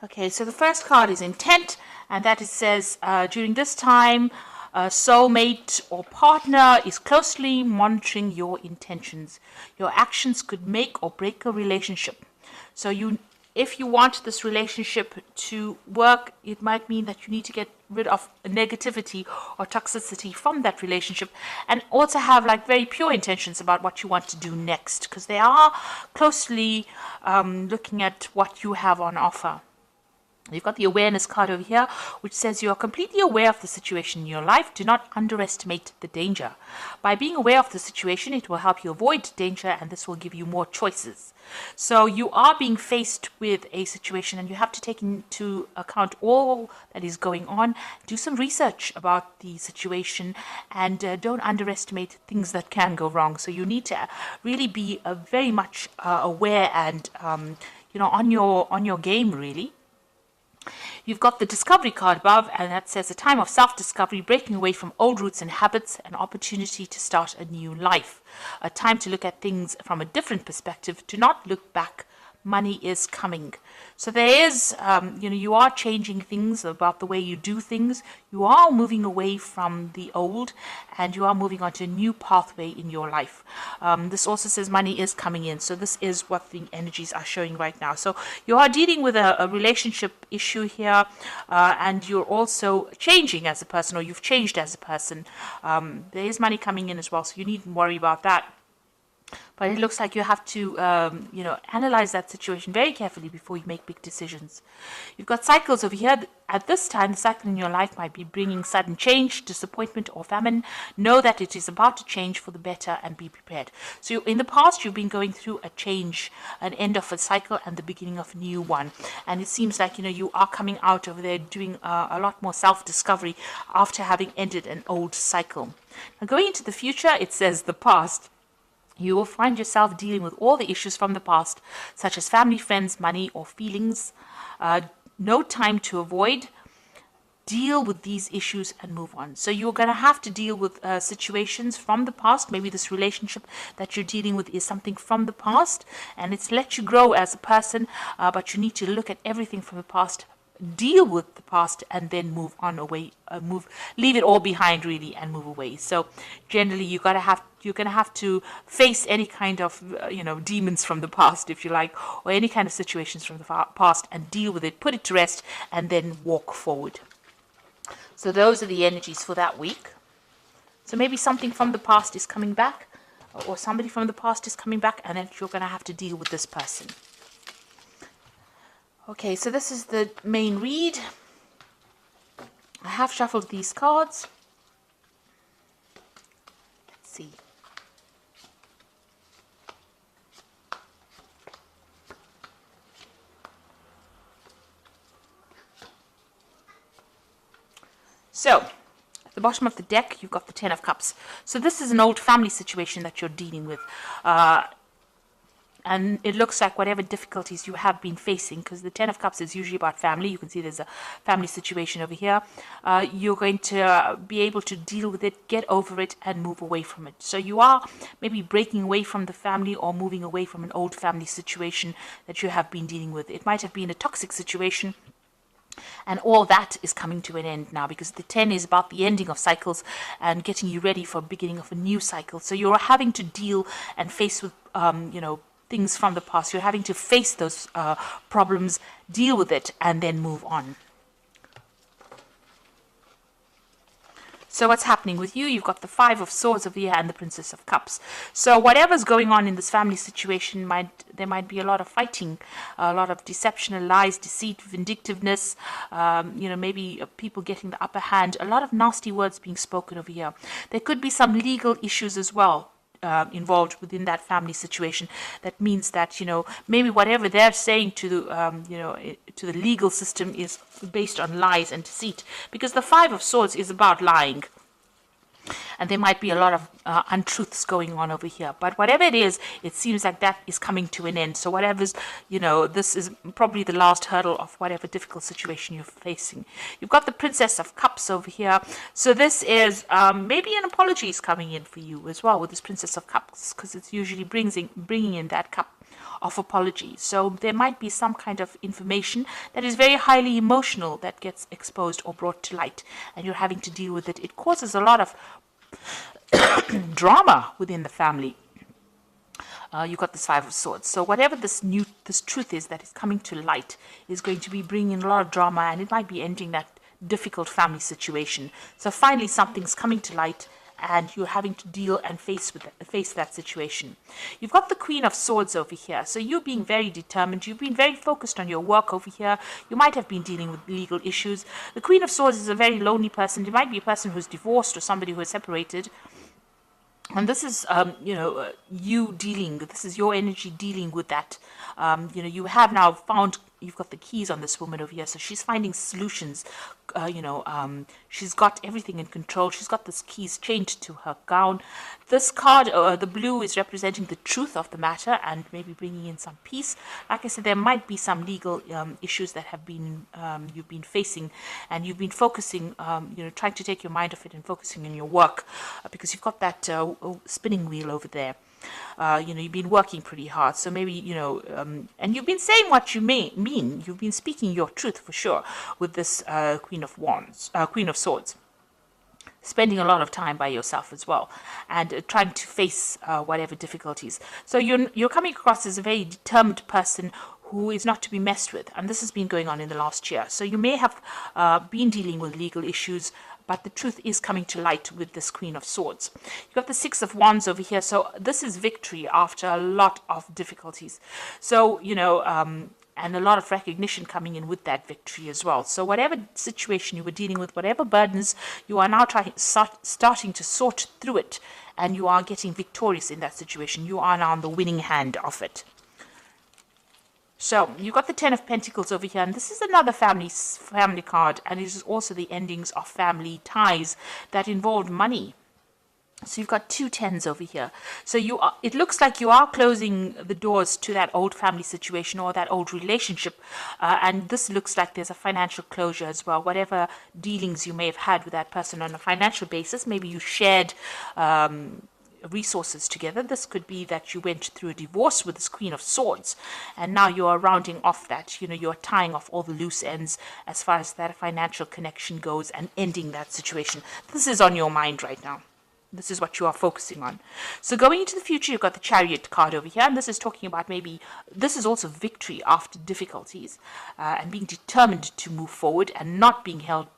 Okay, so the first card is intent, and that it says during this time, a soulmate or partner is closely monitoring your intentions. Your actions could make or break a relationship. So if you want this relationship to work, it might mean that you need to get rid of negativity or toxicity from that relationship, and also have like very pure intentions about what you want to do next, because they are closely looking at what you have on offer. You've got the awareness card over here, which says you are completely aware of the situation in your life. Do not underestimate the danger. By being aware of the situation, it will help you avoid danger, and this will give you more choices. So you are being faced with a situation, and you have to take into account all that is going on. Do some research about the situation, and don't underestimate things that can go wrong. So you need to really be very much aware and on your game, really. You've got the discovery card above, and that says a time of self-discovery, breaking away from old roots and habits, an opportunity to start a new life. A time to look at things from a different perspective, to not look back. Money is coming. So there is, you are changing things about the way you do things. You are moving away from the old, and you are moving on to a new pathway in your life. This also says money is coming in. So this is what the energies are showing right now. So you are dealing with a relationship issue here, and you're also changing as a person, or you've changed as a person. There is money coming in as well, so you needn't worry about that. But it looks like you have to, analyze that situation very carefully before you make big decisions. You've got cycles over here. At this time, the cycle in your life might be bringing sudden change, disappointment, or famine. Know that it is about to change for the better, and be prepared. So in the past, you've been going through a change, an end of a cycle and the beginning of a new one. And it seems like, you are coming out over there doing a lot more self-discovery after having ended an old cycle. Now, going into the future, it says the past. You will find yourself dealing with all the issues from the past, such as family, friends, money, or feelings. No time to avoid. Deal with these issues and move on. So you're going to have to deal with situations from the past. Maybe this relationship that you're dealing with is something from the past, and it's let you grow as a person, but you need to look at everything from the past, deal with the past, and then move on away, leave it all behind really, and move away. So generally you're going to have to face any kind of demons from the past, if you like, or any kind of situations from the past, and deal with it, put it to rest, and then walk forward. So those are the energies for that week. So maybe something from the past is coming back, or somebody from the past is coming back, and then you're going to have to deal with this person. Okay, so this is the main read. I have shuffled these cards. Let's see. So, at the bottom of the deck, you've got the Ten of Cups. So this is an old family situation that you're dealing with. And it looks like whatever difficulties you have been facing, because the Ten of Cups is usually about family. You can see there's a family situation over here. You're going to be able to deal with it, get over it, and move away from it. So you are maybe breaking away from the family, or moving away from an old family situation that you have been dealing with. It might have been a toxic situation, and all that is coming to an end now, because the 10 is about the ending of cycles and getting you ready for the beginning of a new cycle. So you're having to deal and face with, things from the past. You're having to face those problems, deal with it, and then move on. So what's happening with you? You've got the Five of Swords over here and the Princess of Cups. So whatever's going on in this family situation, there might be a lot of fighting, a lot of deception and lies, deceit, vindictiveness, maybe people getting the upper hand, a lot of nasty words being spoken over here. There could be some legal issues as well involved within that family situation. That means that maybe whatever they're saying to the legal system is based on lies and deceit, because the Five of Swords is about lying, and there might be a lot of untruths going on over here. But whatever it is, it seems like that is coming to an end. So whatever's, this is probably the last hurdle of whatever difficult situation you're facing. You've got the Princess of Cups over here. So this is maybe an apology is coming in for you as well with this Princess of Cups, because it's usually bringing in that cup of apology. So there might be some kind of information that is very highly emotional that gets exposed or brought to light, and you're having to deal with it. It causes a lot of drama within the family. You've got this Five of Swords. So whatever this truth is that is coming to light is going to be bringing a lot of drama, and it might be ending that difficult family situation. So finally something's coming to light, and you're having to deal and face that situation. You've got the Queen of Swords over here. So you're being very determined. You've been very focused on your work over here. You might have been dealing with legal issues. The Queen of Swords is a very lonely person. It might be a person who's divorced or somebody who is separated. And this is, you dealing, this is your energy dealing with that. You have now found, you've got the keys on this woman over here. So she's finding solutions. She's got everything in control. She's got this keys chained to her gown. This card, the blue, is representing the truth of the matter and maybe bringing in some peace. Like I said, there might be some legal issues that have been you've been facing, and you've been focusing, trying to take your mind off it and focusing on your work, because you've got that spinning wheel over there. You've been working pretty hard, so maybe, and you've been saying what you mean. You've been speaking your truth for sure with this Queen of Swords. Spending a lot of time by yourself as well, and trying to face whatever difficulties. So you're coming across as a very determined person who is not to be messed with, and this has been going on in the last year. So you may have been dealing with legal issues, but the truth is coming to light with this Queen of Swords. You've got the Six of Wands over here. So this is victory after a lot of difficulties. So, and a lot of recognition coming in with that victory as well. So whatever situation you were dealing with, whatever burdens, you are now starting to sort through it, and you are getting victorious in that situation. You are now on the winning hand of it. So you've got the Ten of Pentacles over here, and this is another family card, and it is also the endings of family ties that involve money. So you've got two tens over here. So it looks like you are closing the doors to that old family situation or that old relationship, and this looks like there's a financial closure as well. Whatever dealings you may have had with that person on a financial basis, maybe you shared resources together. This could be that you went through a divorce with this Queen of Swords, and now you are rounding off that, you're tying off all the loose ends as far as that financial connection goes and ending that situation. This is on your mind right now. This is what you are focusing on. So going into the future, you've got the Chariot card over here, and this is talking about maybe, this is also victory after difficulties, and being determined to move forward and not being held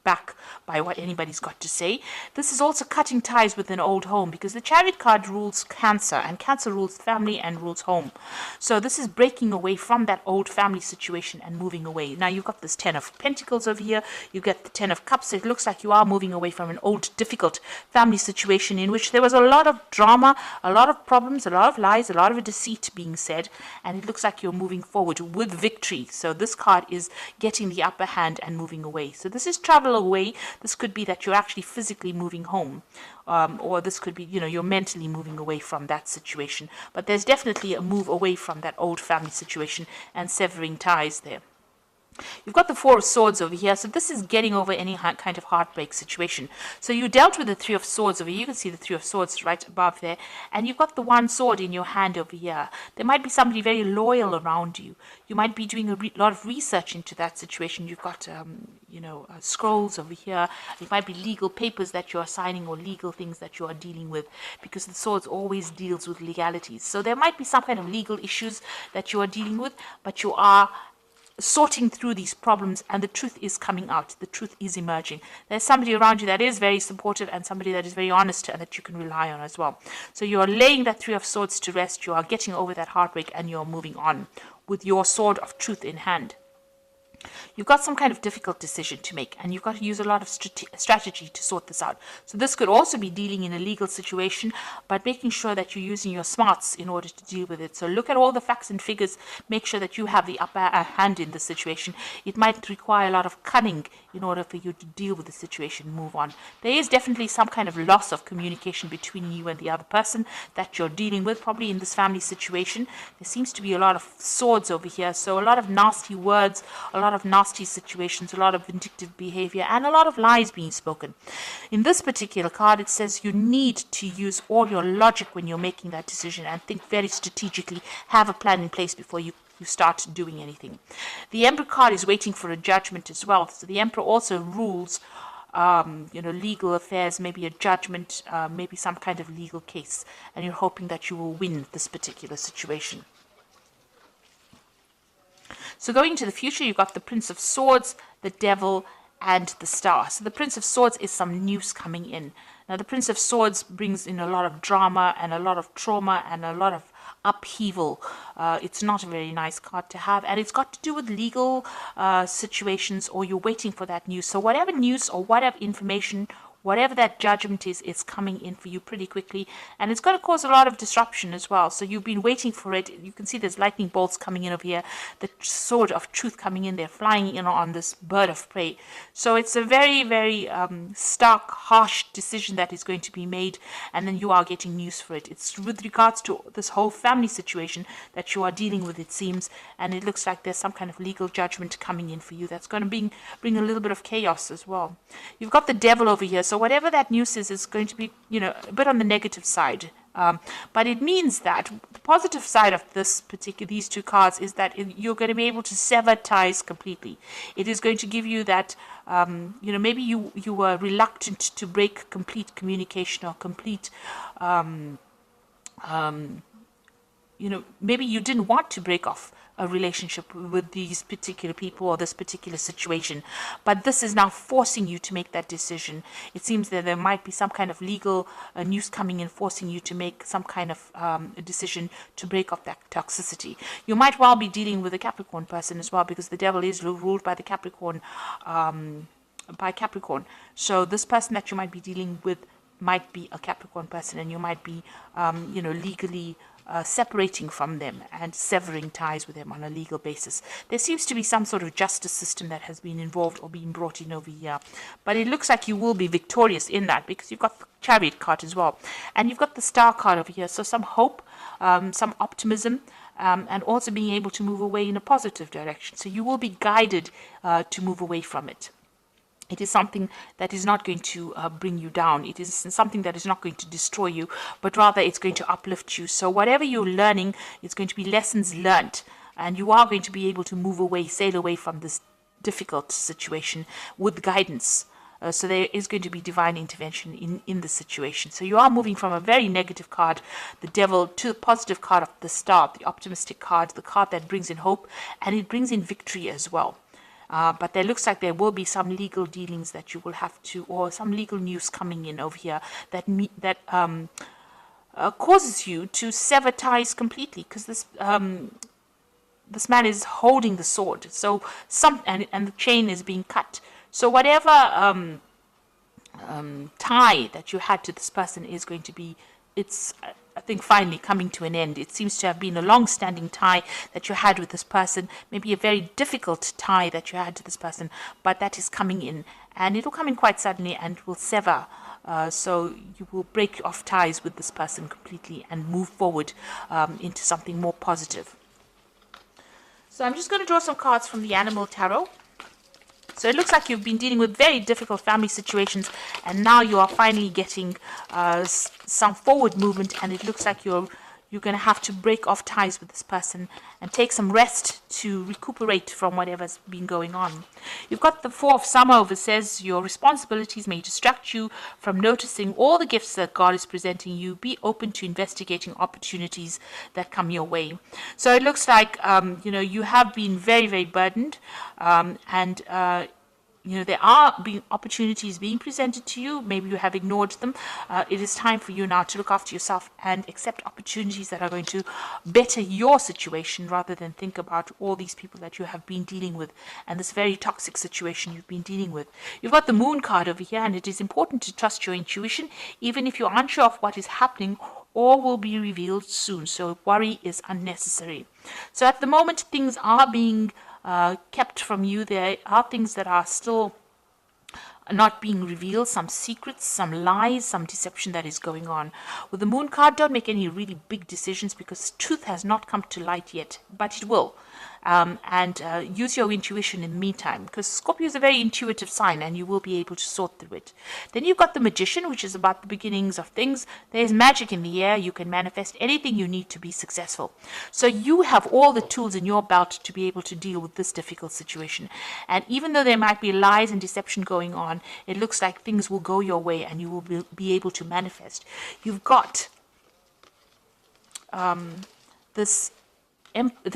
back by what anybody's got to say. This is also cutting ties with an old home, because the Chariot card rules Cancer, and Cancer rules family and rules home. So this is breaking away from that old family situation and moving away. Now you've got this Ten of Pentacles over here. You get the Ten of Cups. It looks like you are moving away from an old difficult family situation in which there was a lot of drama, a lot of problems, a lot of lies, a lot of deceit being said, and it looks like you're moving forward with victory. So this card is getting the upper hand and moving away. So this is travel away. This could be that you're actually physically moving home, or this could be, you're mentally moving away from that situation. But there's definitely a move away from that old family situation and severing ties there. You've got the Four of Swords over here. So this is getting over any kind of heartbreak situation. So you dealt with the Three of Swords over here. You can see the Three of Swords right above there. And you've got the one sword in your hand over here. There might be somebody very loyal around you. You might be doing a lot of research into that situation. You've got, scrolls over here. It might be legal papers that you are signing or legal things that you are dealing with, because the swords always deals with legalities. So there might be some kind of legal issues that you are dealing with, but you are sorting through these problems, and the truth is coming out. The truth is emerging. There's somebody around you that is very supportive, and somebody that is very honest and that you can rely on as well. So you are laying that Three of Swords to rest. You are getting over that heartbreak, and you're moving on with your sword of truth in hand. You've got some kind of difficult decision to make, and you've got to use a lot of strategy to sort this out. So this could also be dealing in a legal situation, but making sure that you're using your smarts in order to deal with it. So look at all the facts and figures, make sure that you have the upper hand in the situation. It might require a lot of cunning in order for you to deal with the situation, move on. There is definitely some kind of loss of communication between you and the other person that you're dealing with, probably in this family situation. There seems to be a lot of swords over here, so a lot of nasty words, a lot lot of nasty situations, a lot of vindictive behavior, and a lot of lies being spoken. In this particular card, it says you need to use all your logic when you're making that decision and think very strategically, have a plan in place before you start doing anything. The Emperor card is waiting for a judgment as well. So the Emperor also rules legal affairs, maybe a judgment, maybe some kind of legal case, and you're hoping that you will win this particular situation. So going into the future, you've got the Prince of Swords, the Devil, and the Star. So the Prince of Swords is some news coming in. Now the Prince of Swords brings in a lot of drama and a lot of trauma and a lot of upheaval. It's not a very nice card to have, and it's got to do with legal situations, or you're waiting for that news. So whatever news or whatever information, whatever that judgment is coming in for you pretty quickly, and it's going to cause a lot of disruption as well. So you've been waiting for it. You can see there's lightning bolts coming in over here, the sword of truth coming in there, flying in on this bird of prey. So it's a very, very stark, harsh decision that is going to be made, and then you are getting news for it. It's with regards to this whole family situation that you are dealing with, it seems, and it looks like there's some kind of legal judgment coming in for you that's going to bring a little bit of chaos as well. You've got the Devil over here. So whatever that news is going to be, a bit on the negative side. But it means that the positive side of these two cards is that you're going to be able to sever ties completely. It is going to give you that, maybe you were reluctant to break complete communication or complete, maybe you didn't want to break off a relationship with these particular people or this particular situation, but this is now forcing you to make that decision. It seems that there might be some kind of legal news coming in, forcing you to make some kind of a decision to break off that toxicity. You might well be dealing with a Capricorn person as well, because the Devil is ruled by the Capricorn, So this person that you might be dealing with might be a Capricorn person, and you might be, legally separating from them and severing ties with them on a legal basis. There seems to be some sort of justice system that has been involved or been brought in over here, but it looks like you will be victorious in that, because you've got the Chariot card as well, and you've got the Star card over here. So some hope, some optimism, and also being able to move away in a positive direction. So you will be guided to move away from it. It is something that is not going to bring you down. It is something that is not going to destroy you, but rather it's going to uplift you. So whatever you're learning, it's going to be lessons learned, and you are going to be able to move away, sail away from this difficult situation with guidance. So there is going to be divine intervention in the situation. So you are moving from a very negative card, the Devil, to the positive card of the Star, the optimistic card, the card that brings in hope, and it brings in victory as well. But there looks like there will be some legal dealings that you will have to, or some legal news coming in over here that causes you to sever ties completely, because this man is holding the sword. So and the chain is being cut. So whatever tie that you had to this person is going to be, I think, finally coming to an end. It seems to have been a long-standing tie that you had with this person, maybe a very difficult tie that you had to this person, but that is coming in, and it will come in quite suddenly and will sever. So you will break off ties with this person completely and move forward into something more positive. So I'm just going to draw some cards from the Animal Tarot. So it looks like you've been dealing with very difficult family situations, and now you are finally getting some forward movement, and it looks like you're going to have to break off ties with this person and take some rest to recuperate from whatever's been going on. You've got the Four of Summer over, says your responsibilities may distract you from noticing all the gifts that God is presenting you. Be open to investigating opportunities that come your way. So it looks like, you have been very, very burdened, and there are opportunities being presented to you. Maybe you have ignored them. It is time for you now to look after yourself and accept opportunities that are going to better your situation, rather than think about all these people that you have been dealing with and this very toxic situation you've been dealing with. You've got the Moon card over here, and it is important to trust your intuition, even if you're unsure of what is happening or will be revealed soon. So worry is unnecessary. So at the moment, things are being kept from you. There are things that are still not being revealed, some secrets, some lies, some deception that is going on. With the Moon card, don't make any really big decisions, because truth has not come to light yet, but it will. and use your intuition in the meantime, because Scorpio is a very intuitive sign and you will be able to sort through it. Then you've got the Magician, which is about the beginnings of things. There's magic in the air. You can manifest anything you need to be successful. So you have all the tools in your belt to be able to deal with this difficult situation. And even though there might be lies and deception going on, it looks like things will go your way and you will be able to manifest. You've got the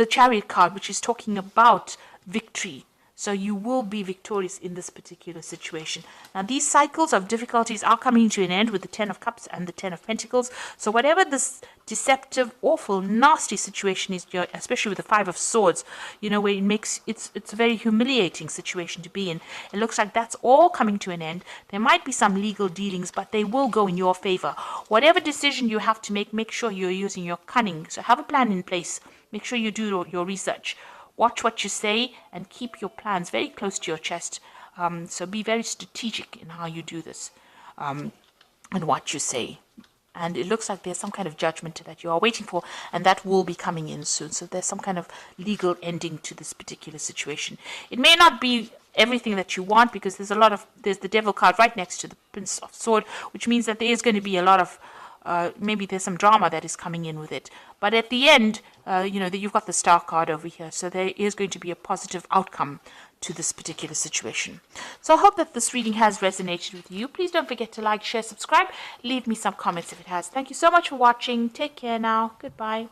Chariot card, which is talking about victory. So you will be victorious in this particular situation. Now, these cycles of difficulties are coming to an end with the Ten of Cups and the Ten of Pentacles. So whatever this deceptive, awful, nasty situation is, especially with the Five of Swords, where it's a very humiliating situation to be in. It looks like that's all coming to an end. There might be some legal dealings, but they will go in your favor. Whatever decision you have to make sure you're using your cunning. So have a plan in place. Make sure you do your research. Watch what you say and keep your plans very close to your chest. So be very strategic in how you do this and what you say. And it looks like there's some kind of judgment that you are waiting for, and that will be coming in soon. So there's some kind of legal ending to this particular situation. It may not be everything that you want, because there's the Devil card right next to the Prince of Sword, which means that there is going to be a lot of maybe there's some drama that is coming in with it. But at the end, you've got the Star card over here. So there is going to be a positive outcome to this particular situation. So I hope that this reading has resonated with you. Please don't forget to like, share, subscribe. Leave me some comments if it has. Thank you so much for watching. Take care now. Goodbye.